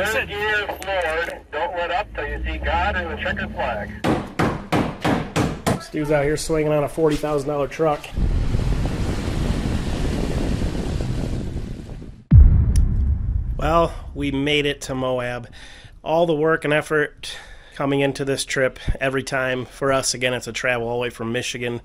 Third gear floored. Don't let up till you see God and the checkered flag. This dude's out here swinging on a $40,000 truck. Well, we made it to Moab. All the work and effort coming into this trip every time. For us, again, it's a travel all the way from Michigan.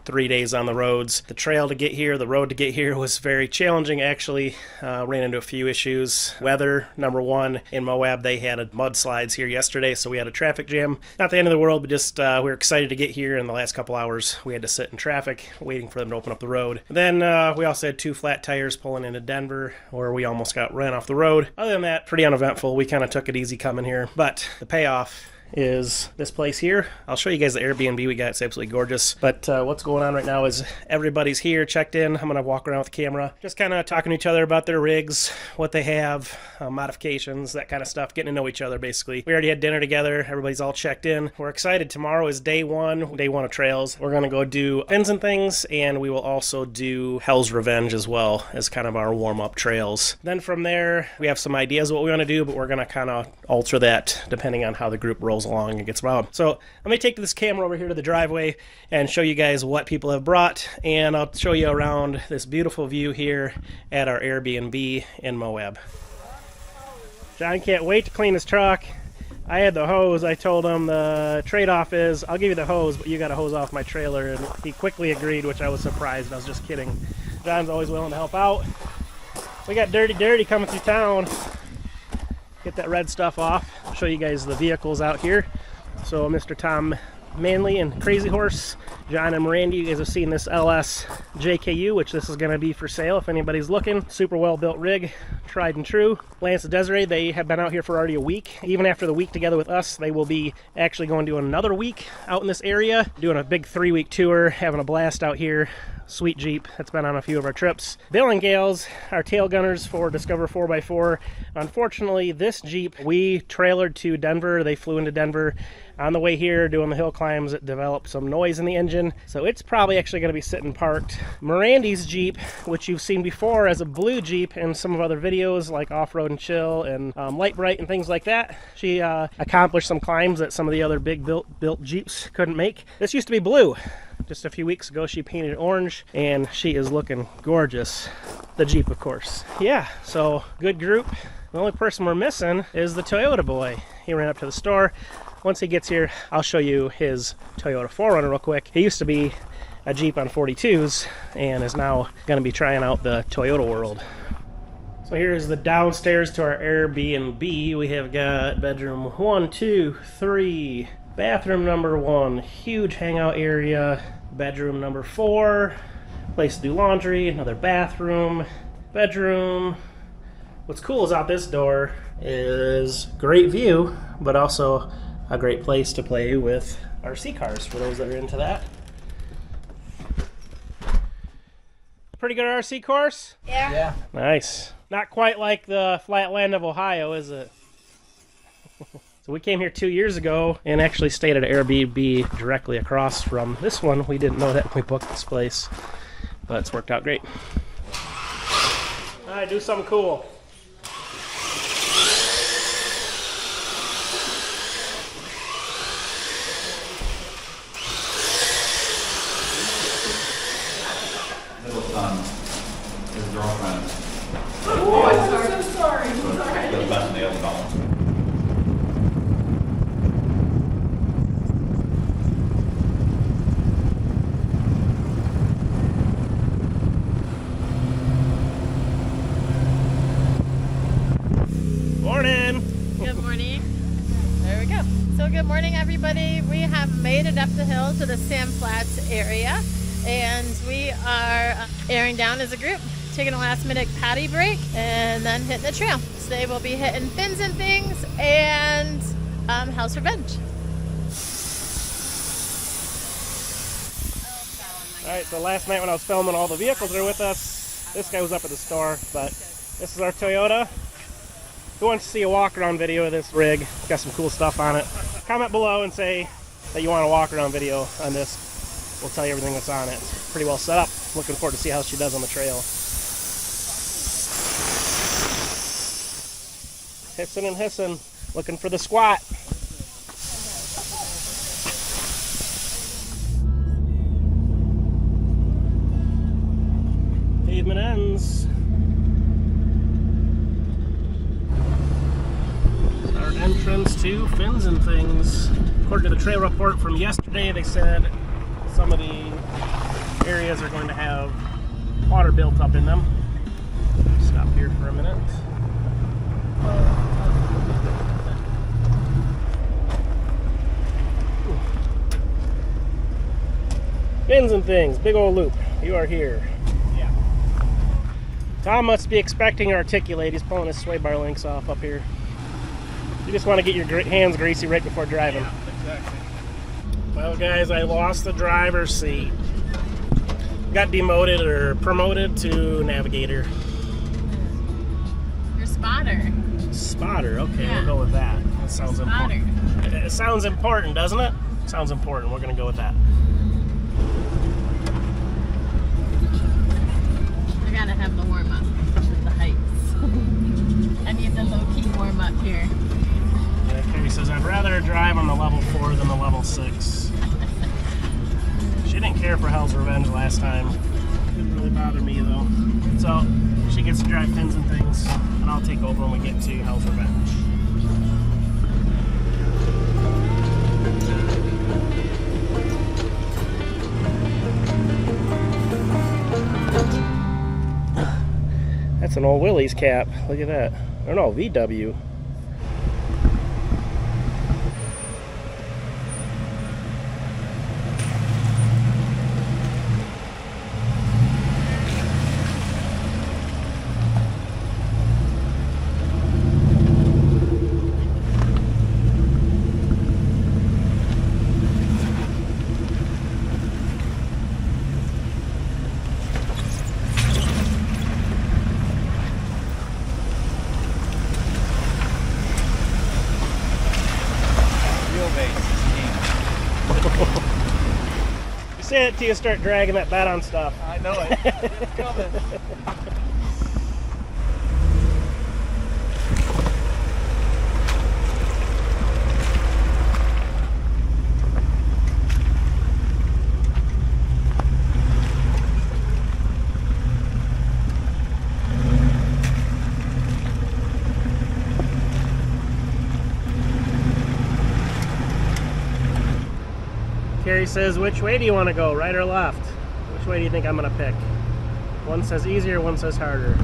3 days on the roads. The trail to get here, the road to get here was very challenging actually. Ran into a few issues. Weather, number one. In Moab, they had mudslides here yesterday, so we had a traffic jam. Not the end of the world, but just we were excited to get here. In the last couple hours, we had to sit in traffic waiting for them to open up the road. Then we also had 2 flat tires pulling into Denver, where we almost got ran off the road. Other than that, pretty uneventful. We kind of took it easy coming here. But the payoff is this place here. I'll show you guys the Airbnb we got. It's absolutely gorgeous. But what's going on right now is everybody's here, checked in. I'm going to walk around with the camera, just kind of talking to each other about their rigs, what they have, modifications, that kind of stuff, getting to know each other basically. We already had dinner together. Everybody's all checked in. We're excited. Tomorrow is day one of trails. We're going to go do fins and things, and we will also do Hells Revemge as well as kind of our warm-up trails. Then from there, we have some ideas of what we want to do, but we're going to kind of alter that depending on how the group rolls along and gets around. So let me take this camera over here to the driveway and show you guys what people have brought, and I'll show you around this beautiful view here at our Airbnb in Moab. John can't wait to clean his truck. I had the hose. I told him the trade-off is I'll give you the hose, but you got to hose off my trailer, and he quickly agreed, which I was surprised. I was just kidding. John's always willing to help out. We got Dirty coming through town. Get that red stuff off. I'll show you guys the vehicles out here. So Mr. Tom Manley and Crazy Horse, John and Miranda, you guys have seen this LS JKU, which this is going to be for sale if anybody's looking. Super well built rig, tried and true. Lance and Desiree, they have been out here for already a week. Even after the week together with us, they will be actually going to do another week out in this area, doing a big 3-week tour, having a blast out here. Sweet Jeep that's been on a few of our trips. Bill and Gales, our tail gunners for Discover 4x4. Unfortunately, this Jeep, we trailered to Denver. They flew into Denver. On the way here, doing the hill climbs, it developed some noise in the engine, so it's probably actually going to be sitting parked. Mirandy's Jeep, which you've seen before as a blue Jeep in some of other videos like Off-Road and Chill and Light Bright and things like that. She accomplished some climbs that some of the other big built Jeeps couldn't make. This used to be blue. Just a few weeks ago, she painted it orange, and she is looking gorgeous. The Jeep, of course. Yeah, so good group. The only person we're missing is the Toyota boy. He ran up to the store. Once he gets here, I'll show you his Toyota 4Runner real quick. He used to be a Jeep on 42s and is now going to be trying out the Toyota world. So here's the downstairs to our Airbnb. We have got bedroom 1, 2, 3, bathroom number 1, huge hangout area, bedroom number 4, place to do laundry, another bathroom, bedroom. What's cool is out this door is great view, but also a great place to play with RC cars for those that are into that. Pretty good RC course? Yeah. Nice. Not quite like the flatland of Ohio, is it? So we came here 2 years ago and actually stayed at an Airbnb directly across from this one. We didn't know that when we booked this place, but it's worked out great. All right, do something cool. Middle son, his girlfriend. Oh, I'm so sorry. The best nail column. Morning. Good morning. There we go. So good morning, everybody. We have made it up the hill to the Sand Flats area, and we are airing down as a group, taking a last-minute patty break, and then hitting the trail. Today we'll be hitting fins and things and Hells Revemge. All right, so last night when I was filming, all the vehicles are with us. This guy was up at the store, but this is our Toyota. Who wants to see a walk-around video of this rig? Got some cool stuff on it. Comment below and say that you want a walk-around video on this. We'll tell you everything that's on it. It's pretty well set up. Looking forward to see how she does on the trail. Hissing and hissing. Looking for the squat. Pavement ends. Our entrance to Fins and Things. According to the trail report from yesterday, they said some of the areas are going to have water built up in them. Stop here for a minute. Fins and Things, big old loop. You are here. Yeah. Tom must be expecting to articulate. He's pulling his sway bar links off up here. You just want to get your hands greasy right before driving. Yeah, exactly. Well, guys, I lost the driver's seat. Got demoted or promoted to navigator. Your spotter. Spotter, okay, Yeah. we'll go with that. That sounds Spotter. important. It sounds important, doesn't it? Sounds important. We're going to go with that. I gotta have the warm up with the heights. I need the low key warm up here. Yeah, Keri says, I'd rather drive on the level 4 than the level 6. She didn't care for Hells Revenge last time. Didn't really bother me, though. So, she gets to drive Fins and Things, and I'll take over when we get to Hells Revenge. That's an old Willie's cap. Look at that. I don't know, VW. You say it till you start dragging that bat on stuff. I know it. It's coming. Keri says, which way do you want to go, right or left? Which way do you think I'm going to pick? One says easier, one says harder.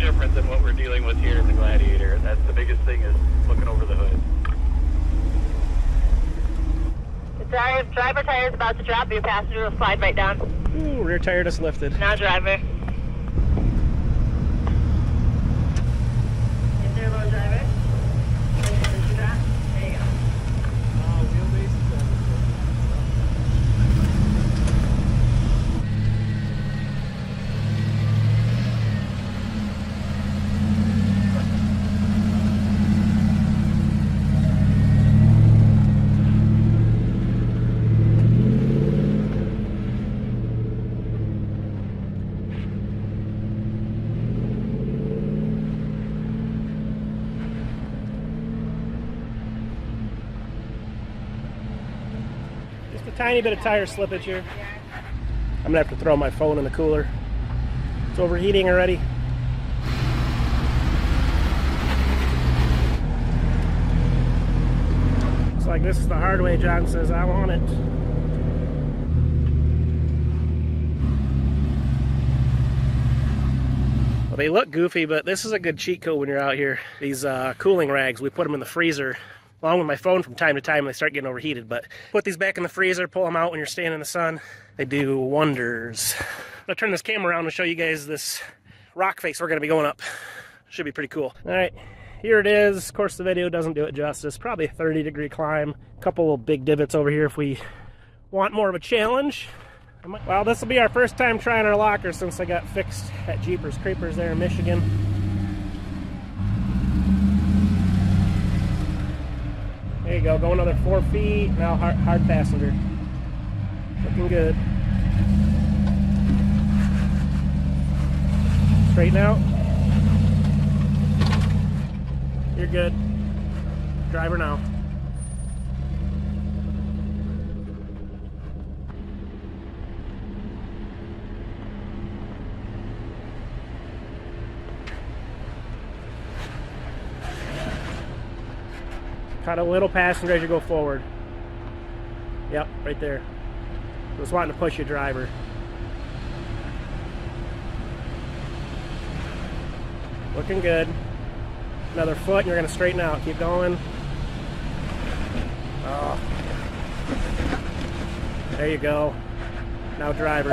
different than what we're dealing with here in the Gladiator. That's the biggest thing, is looking over the hood. The driver tire is about to drop. Your passenger will slide right down. Ooh, rear tire just lifted. Now driver. Is there a low driver? There you go. Wheelbase is a tiny bit of tire slippage here. I'm gonna have to throw my phone in the cooler. It's overheating already. Looks like this is the hard way. John says I want it. Well, they look goofy, but this is a good cheat code when you're out here. These cooling rags, we put them in the freezer along with my phone from time to time. They start getting overheated, but put these back in the freezer, pull them out when you're standing in the sun. They do wonders. I'm gonna turn this camera around and show you guys this rock face we're gonna be going up. Should be pretty cool. All right, here it is. Of course, the video doesn't do it justice. Probably a 30-degree climb. A couple of big divots over here if we want more of a challenge. Well, this will be our first time trying our locker since I got fixed at Jeepers Creepers there in Michigan. There you go, go another 4 feet. Now hard passenger. Looking good. Straighten out. You're good. Driver now. Cut a little passenger as you go forward. Yep, right there. Just wanting to push your driver. Looking good. Another foot and you're going to straighten out. Keep going. Oh. There you go. Now driver.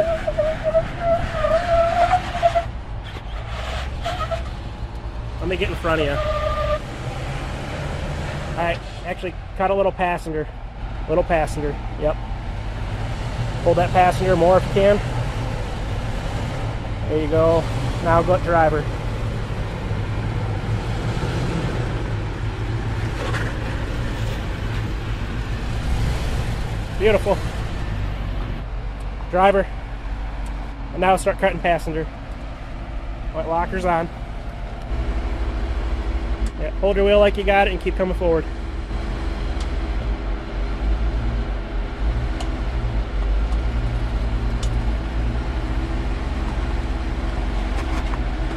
Let me get in front of you. Alright, actually cut a little passenger. Little passenger, yep. Hold that passenger more if you can. There you go. Now go driver. Beautiful. Driver. And now start cutting passenger. White locker's on. Yeah, hold your wheel like you got it and keep coming forward.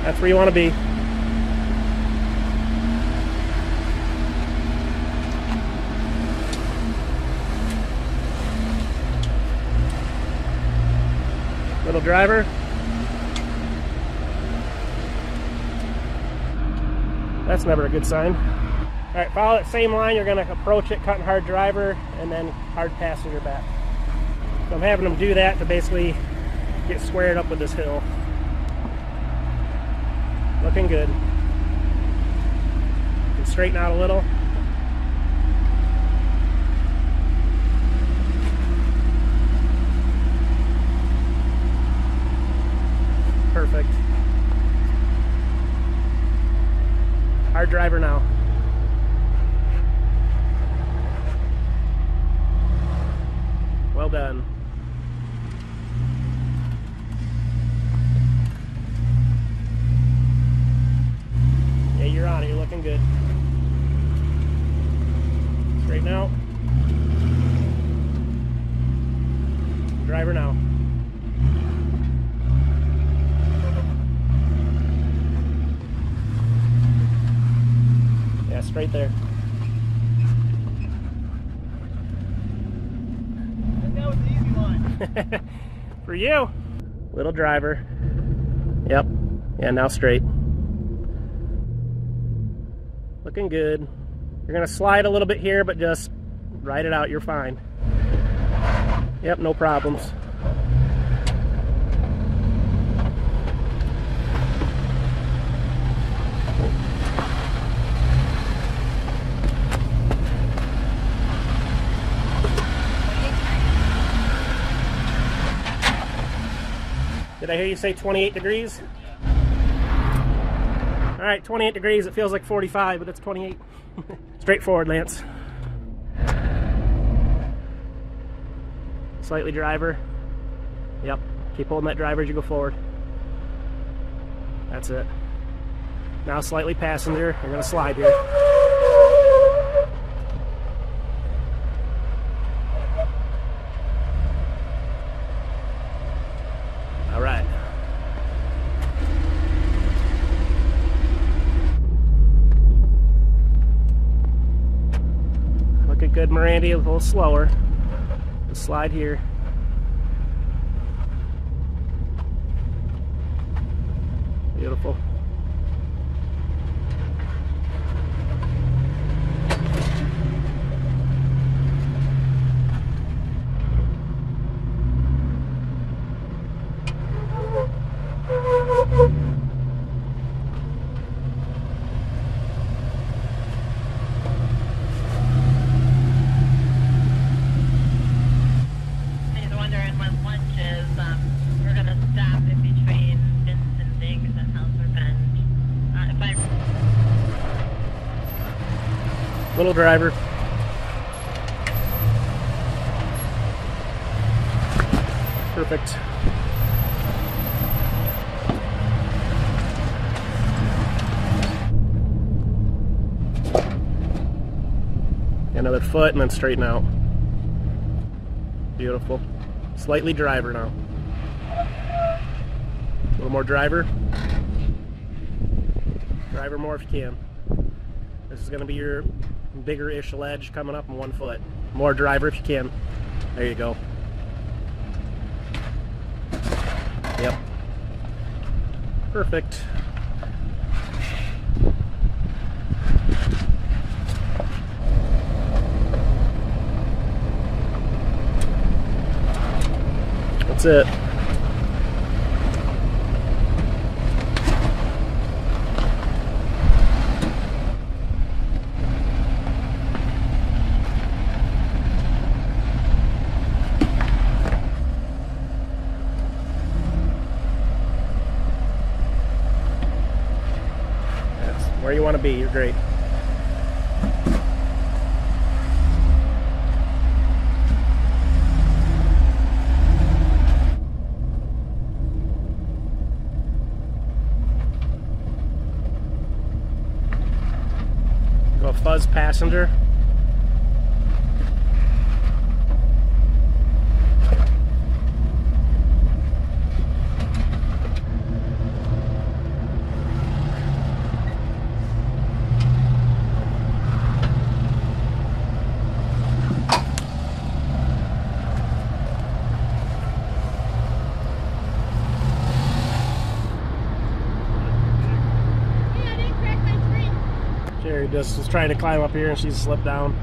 That's where you want to be. Little driver. That's never a good sign. All right, follow that same line. You're going to approach it, cutting hard driver, and then hard passenger back. So I'm having them do that to basically get squared up with this hill. Looking good. You can straighten out a little. Perfect. Hard driver now. Well done. Yeah, you're on it. You're looking good. Straighten out. Driver now. Yeah, straight there. That was the easy line. For you. Little driver. Yep. Yeah, now straight. Looking good. You're going to slide a little bit here, but just ride it out. You're fine. Yep, no problems. Did I hear you say 28 degrees? All right, 28 degrees. It feels like 45, but it's 28. Straightforward, Lance. Slightly driver. Yep. Keep holding that driver as you go forward. That's it. Now slightly passenger. You're going to slide here. Randy, a little slower. Just slide here. Beautiful. He's wondering when lunch is. We're gonna stop in between Vince and Diggs and Hells Revenge. If I Little driver. Perfect. Another foot and then straighten out. Beautiful. Slightly driver now. A little more driver. Driver more if you can. This is going to be your bigger-ish ledge coming up in 1 foot. More driver if you can. There you go. Yep. Perfect. That's it. That's where you want to be. You're great. Go fuzz passenger. Keri just was trying to climb up here and she slipped down.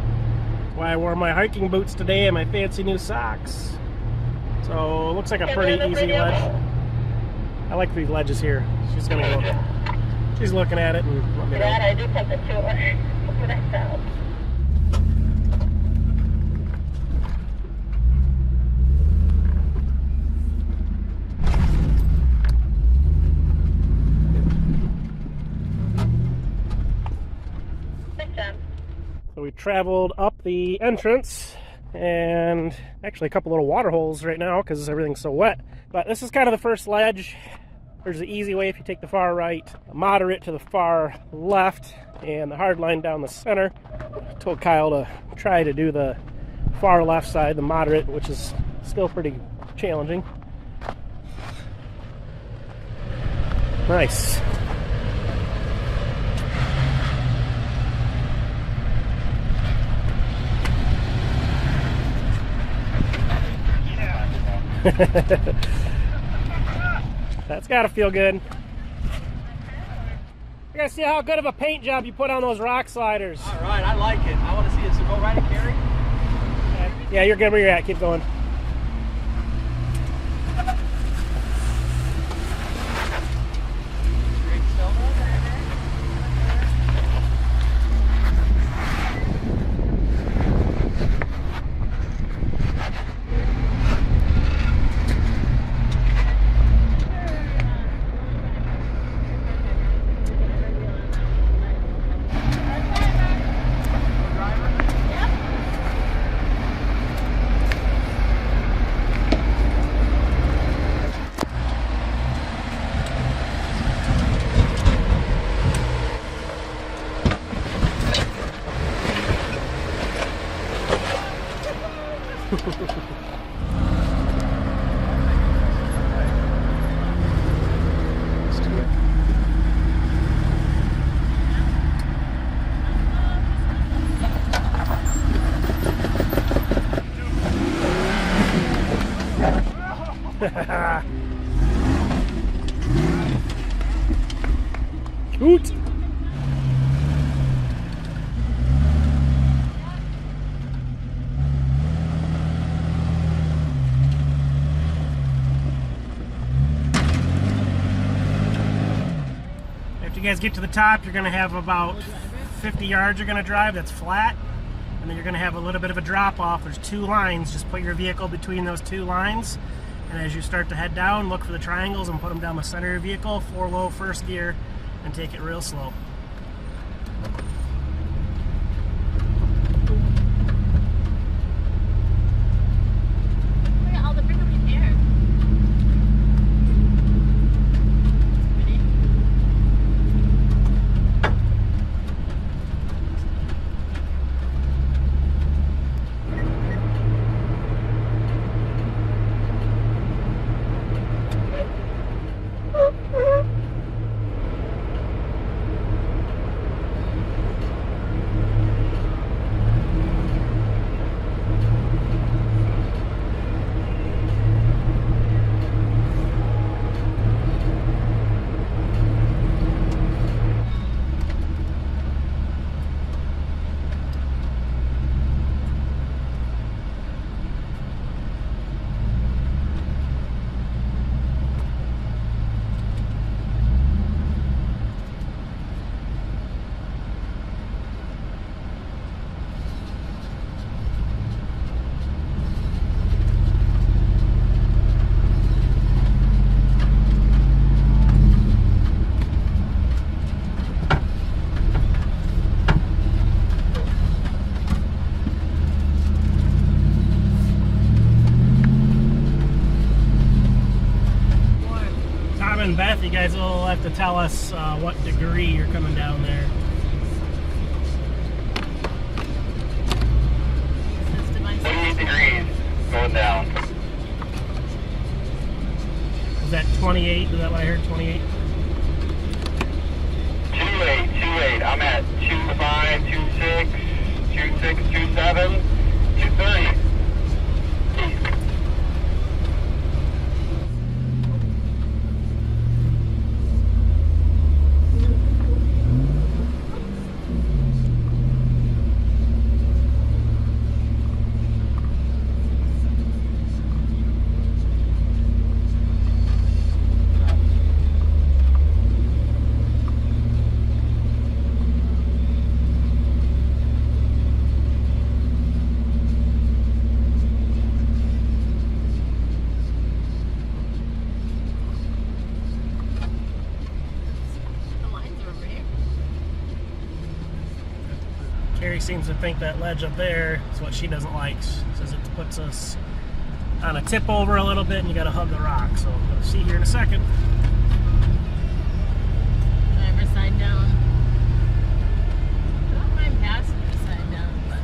That's why I wore my hiking boots today and my fancy new socks. So it looks like a pretty easy ledge. I like these ledges here. She's gonna go. She's looking at it and let me know. I do something to her. Look what I found. So we traveled up the entrance and actually a couple little water holes right now because everything's so wet. But this is kind of the first ledge. There's the easy way if you take the far right, a moderate to the far left, and the hard line down the center. I told Kyle to try to do the far left side, the moderate, which is still pretty challenging. Nice. That's gotta feel good. You gotta see how good of a paint job you put on those rock sliders. All right, I like it. I want to see it. So go right at Keri. Yeah, you're good where you're at. Keep going. Hoot! After you guys get to the top, you're going to have about 50 yards you're going to drive that's flat, and then you're going to have a little bit of a drop off. There's 2 lines. Just put your vehicle between those 2 lines, and as you start to head down, look for the triangles and put them down the center of your vehicle, 4 low first gear, and take it real slow. Look at all the prickly pears. Pretty. And Beth, you guys will have to tell us what degree you're coming down there. System I 28 degrees going down. Is that 28? Is that what I heard? 28? 28. I'm at 25, 26, 26, 27, 230. The lines are over here. Keri seems to think that ledge up there is what she doesn't like. She says it puts us on a tip over a little bit and you got to hug the rock. So we'll see here in a second. Driver's side down. I don't mind passenger side down, but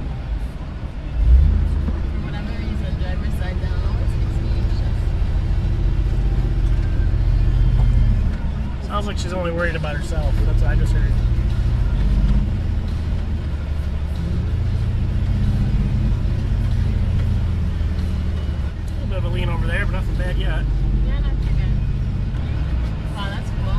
for whatever reason, driver's side down always makes me anxious. Sounds like she's only worried about herself. That's what I just heard. A little bit of a lean over there, but nothing bad yet. Yeah, not too bad. Wow, that's cool.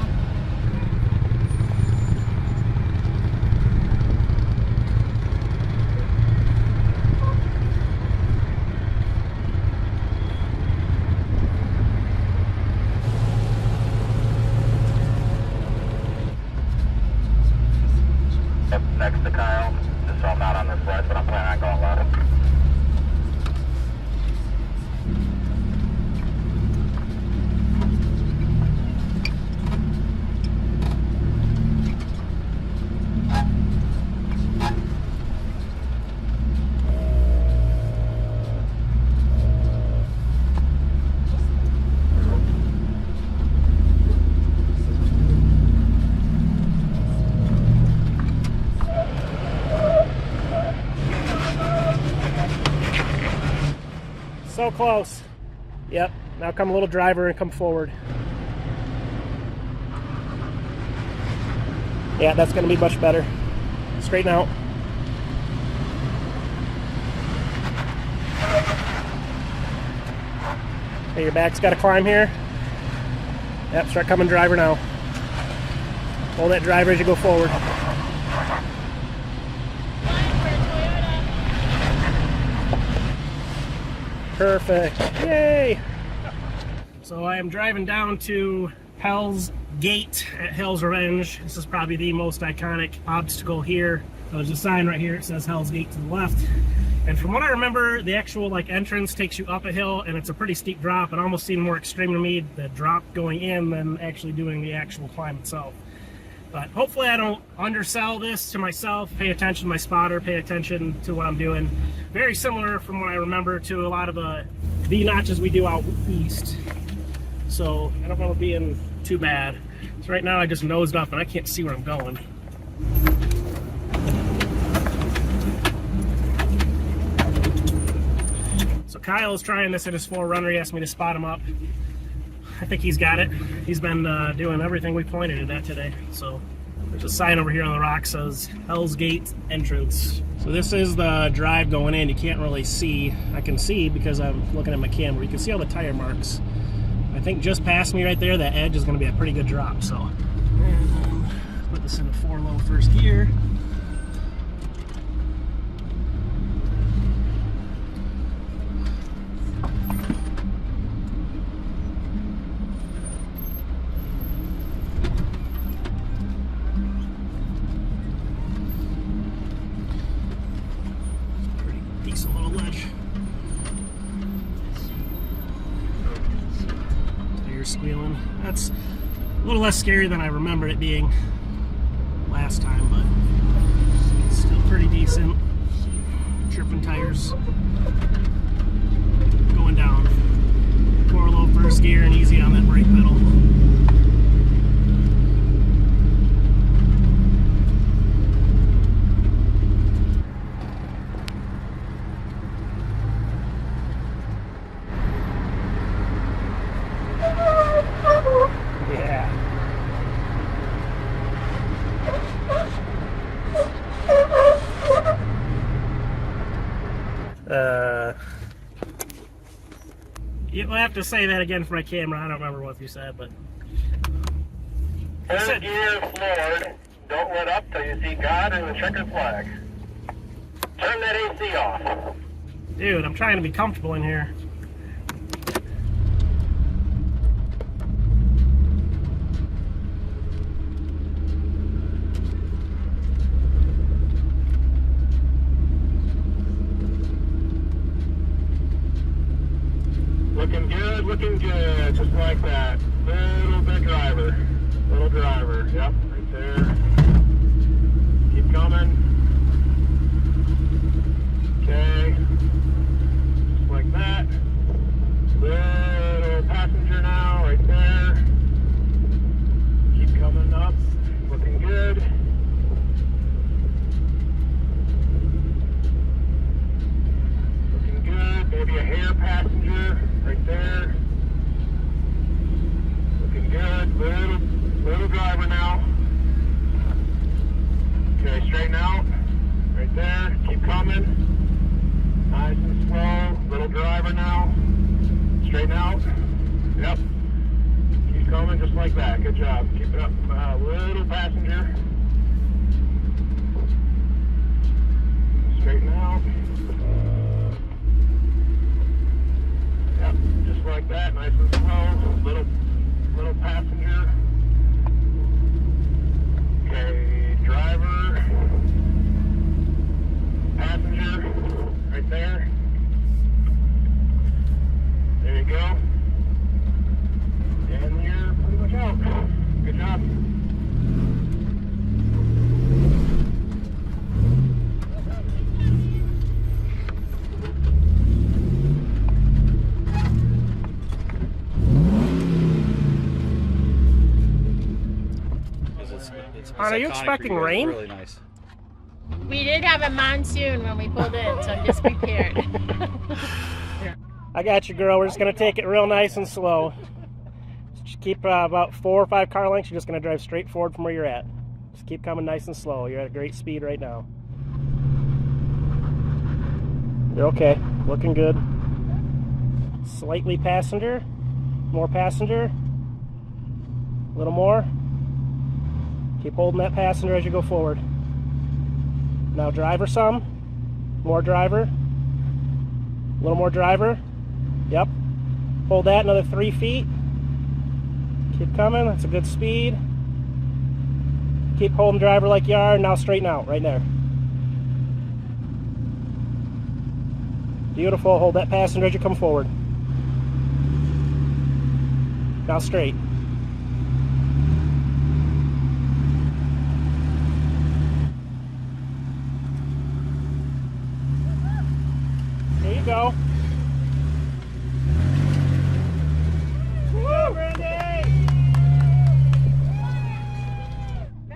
Up next to Kyle, just so I'm not on this ledge, but I'm planning on going left. So close. Yep. Now come a little driver and come forward. Yeah, that's going to be much better. Straighten out. Hey, your back's got to climb here. Yep, start coming driver now. Hold that driver as you go forward. Perfect. Yay! So I am driving down to Hell's Gate at Hells Revenge. This is probably the most iconic obstacle here. There's a sign right here. It says Hell's Gate to the left. And from what I remember, the actual entrance takes you up a hill, and it's a pretty steep drop. It almost seemed more extreme to me, the drop going in, than actually doing the actual climb itself. But hopefully I don't undersell this to myself. Pay attention to my spotter, pay attention to what I'm doing. Very similar from what I remember to a lot of the V-notches we do out east. So I don't remember being too bad. So right now I just nosed up and I can't see where I'm going. So Kyle is trying this in his 4Runner. He asked me to spot him up. I think he's got it. He's been doing everything we pointed at that today. So there's a sign over here on the rock says Hell's Gate entrance. So this is the drive going in. You can't really see. I can see because I'm looking at my camera. You can see all the tire marks. I think just past me right there, that edge is going to be a pretty good drop. So put this in the 4-low first gear. Pretty decent little ledge. Squealing. That's a little less scary than I remembered it being last time, but it's still pretty decent. Tripping tires. Going down. 4-low first gear and easy on that brake pedal. You'll have to say that again for my camera. I don't remember what you said, but... Third gear floored. Don't let up till you see God and the checkered flag. Turn that AC off. Dude, I'm trying to be comfortable in here. Looking good, just like that. Little bit driver. Little driver, yep, right there. Keep coming. Okay. Just like that. Little passenger now, right there. Keep coming up. Looking good. Looking good. Maybe a hair passenger right there. Looking good. Little driver now. Okay, straighten out. Right there. Keep coming. Nice and slow. Little driver now. Straighten out. Yep. Keep coming just like that. Good job. Keep it up. Little passenger. Straighten out. Yep. Just like that. Nice and slow. Little passenger. Okay. Driver. Passenger. Right there. There you go. And you're pretty much out. Good job. Are you expecting rain? Really nice. We did have a monsoon when we pulled in, so I'm just prepared. I got you, girl. We're just going to take it real nice and slow. Just keep about 4 or 5 car lengths. You're just going to drive straight forward from where you're at. Just keep coming nice and slow. You're at a great speed right now. You're okay. Looking good. Slightly passenger. More passenger. A little more. Keep holding that passenger as you go forward. Now driver some. More driver. A little more driver. Yep. Hold that another 3 feet. Keep coming. That's a good speed. Keep holding driver like you are. Now straighten out right there. Beautiful. Hold that passenger as you come forward. Now straight. There you go. Woo, Brandy!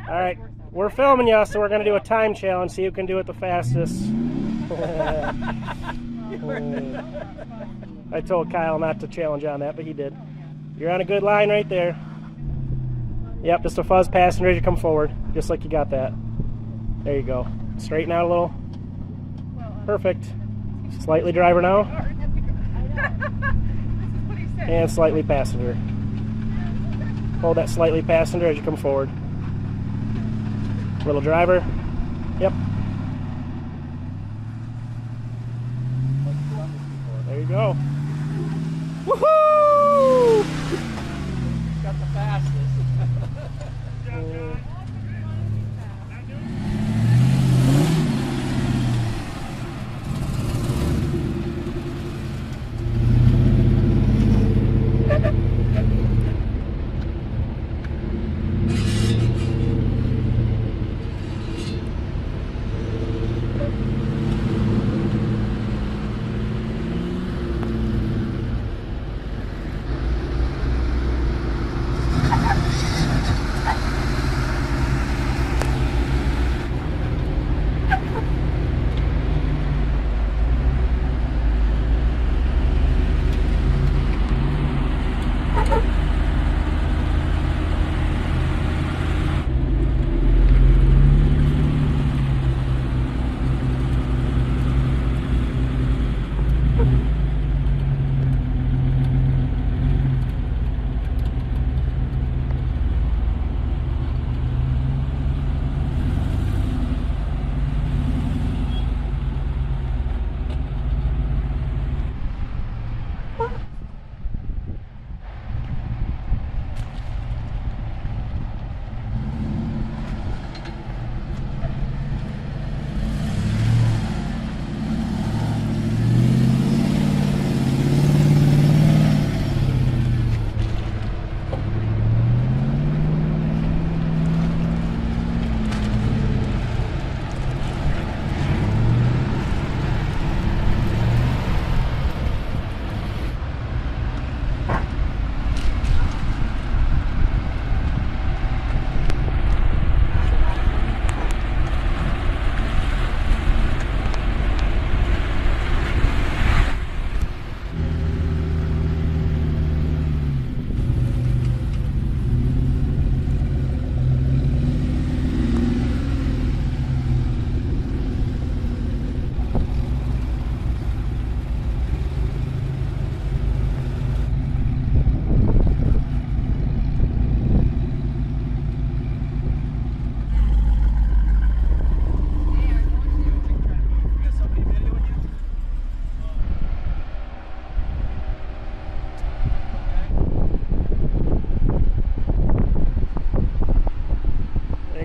All right, we're filming you, so we're going to do a time challenge, see who can do it the fastest. I told Kyle not to challenge on that, but he did. You're on a good line right there. Yep, just a fuzz passenger as you come forward, just like you got that. There you go. Straighten out a little. Perfect. Slightly driver now. And slightly passenger. Hold that slightly passenger as you come forward. Little driver. Yep. There you go. Woohoo! Got the fastest.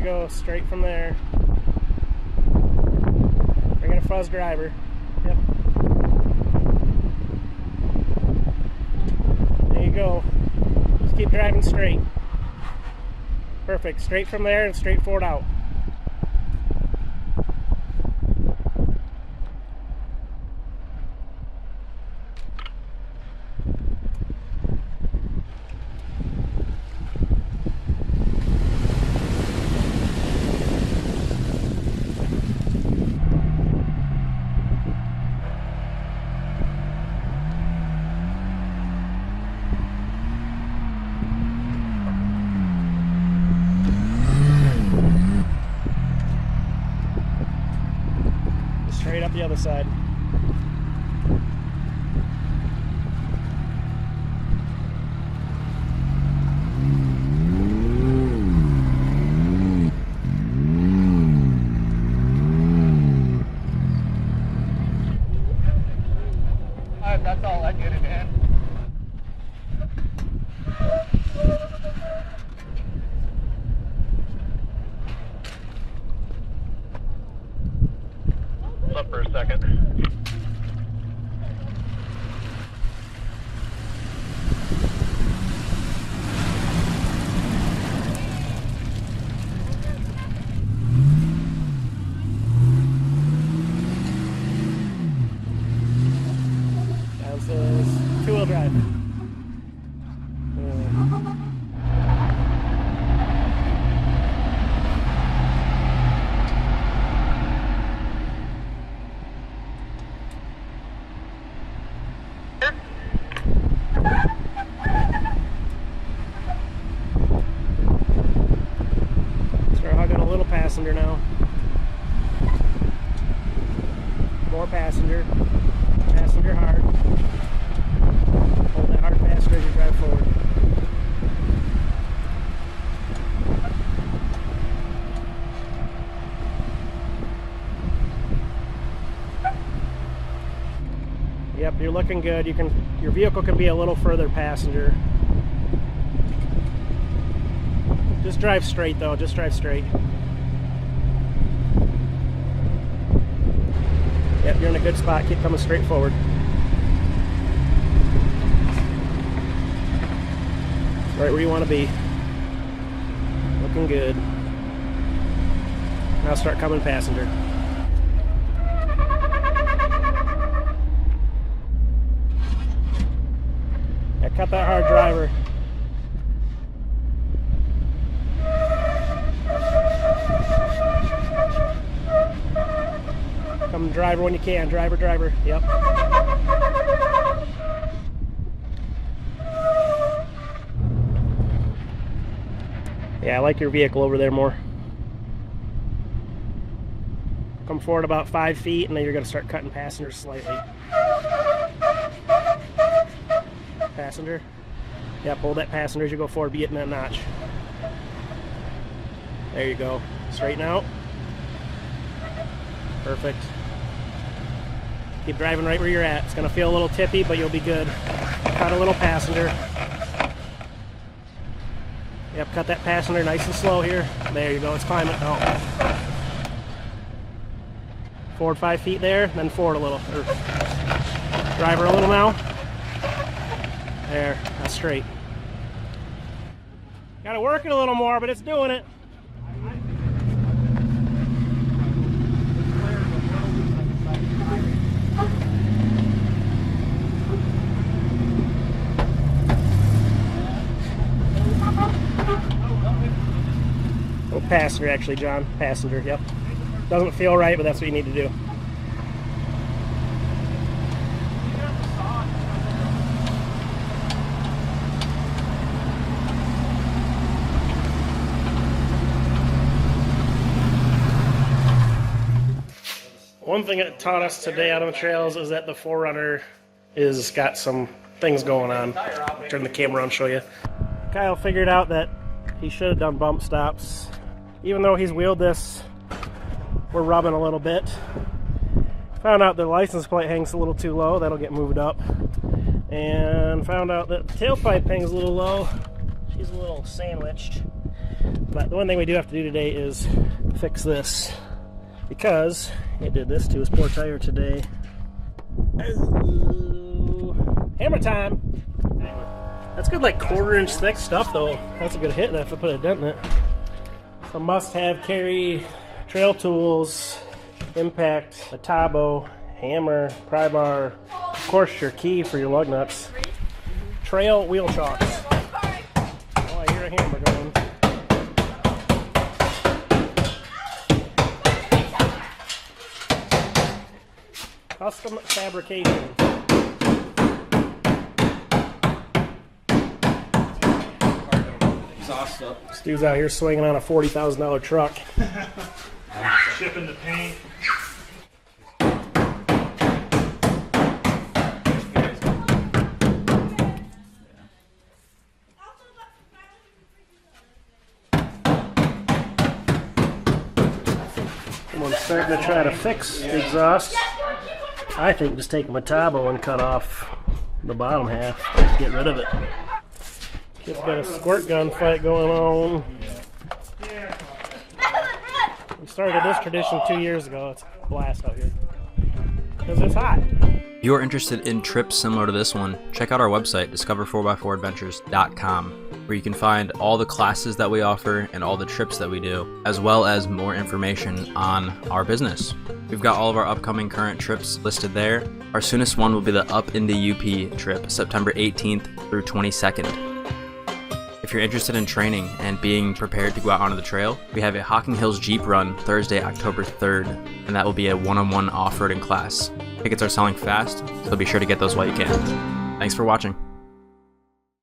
Go straight from there. Bring in a fuzz driver. Yep. There you go. Just keep driving straight. Perfect. Straight from there and straight forward out. Straight up the other side. That's all I get it in. Hold up for a second. That says two-wheel drive. Start hugging a little passenger now. More passenger. Passenger hard. Hold that hard passenger as you drive forward. Yep, you're looking good. Your vehicle can be a little further passenger. Just drive straight though, just drive straight. Yep, you're in a good spot. Keep coming straight forward. Right where you want to be. Looking good. Now start coming passenger. Yeah, cut that hard driver. Come driver when you can. Driver, driver. Yep. Yeah, I like your vehicle over there more. Come forward about 5 feet and then you're going to start cutting passengers slightly. Passenger. Yep, hold that passenger as you go forward. Be hitting that notch. There you go. Straighten out. Perfect. Keep driving right where you're at. It's going to feel a little tippy, but you'll be good. Cut a little passenger. Yep, cut that passenger nice and slow here. There you go. It's climbing. Oh. Forward 5 feet there, then forward a little. Drive her a little now. There. That's straight. Got to work it a little more, but it's doing it. Oh, passenger actually, John. Passenger, yep. Doesn't feel right, but that's what you need to do. One thing it taught us today out on the trails is that the 4Runner is got some things going on. Turn the camera on, show you. Kyle figured out that he should have done bump stops. Even though he's wheeled this, we're rubbing a little bit. Found out the license plate hangs a little too low. That'll get moved up. And found out that the tailpipe hangs a little low. She's a little sandwiched. But the one thing we do have to do today is fix this, because it did this to his poor tire today. Hammer time! That's good, like 1/4 inch thick stuff though. That's a good hit, and I have to put a dent in it. So must-have Keri trail tools, impact, a tabo, hammer, pry bar, of course your key for your lug nuts, trail wheel chocks. Oh, I hear a hammer going. Custom fabrication. Exhaust up. Stu's out here swinging on a $40,000 truck. Shipping the paint. Someone's starting to try to fix the exhaust. I think just take a Metabo and cut off the bottom half. Get rid of it. Kid's got a squirt gun fight going on. We started this tradition 2 years ago. It's a blast out here. Because it's hot. If you are interested in trips similar to this one, check out our website, discover4x4adventures.com, where you can find all the classes that we offer and all the trips that we do, as well as more information on our business. We've got all of our upcoming current trips listed there. Our soonest one will be the Up into UP trip, September 18th through 22nd. If you're interested in training and being prepared to go out onto the trail, we have a Hocking Hills Jeep Run Thursday, October 3rd, and that will be a one-on-one off-roading class. Tickets are selling fast, so be sure to get those while you can. Thanks for watching.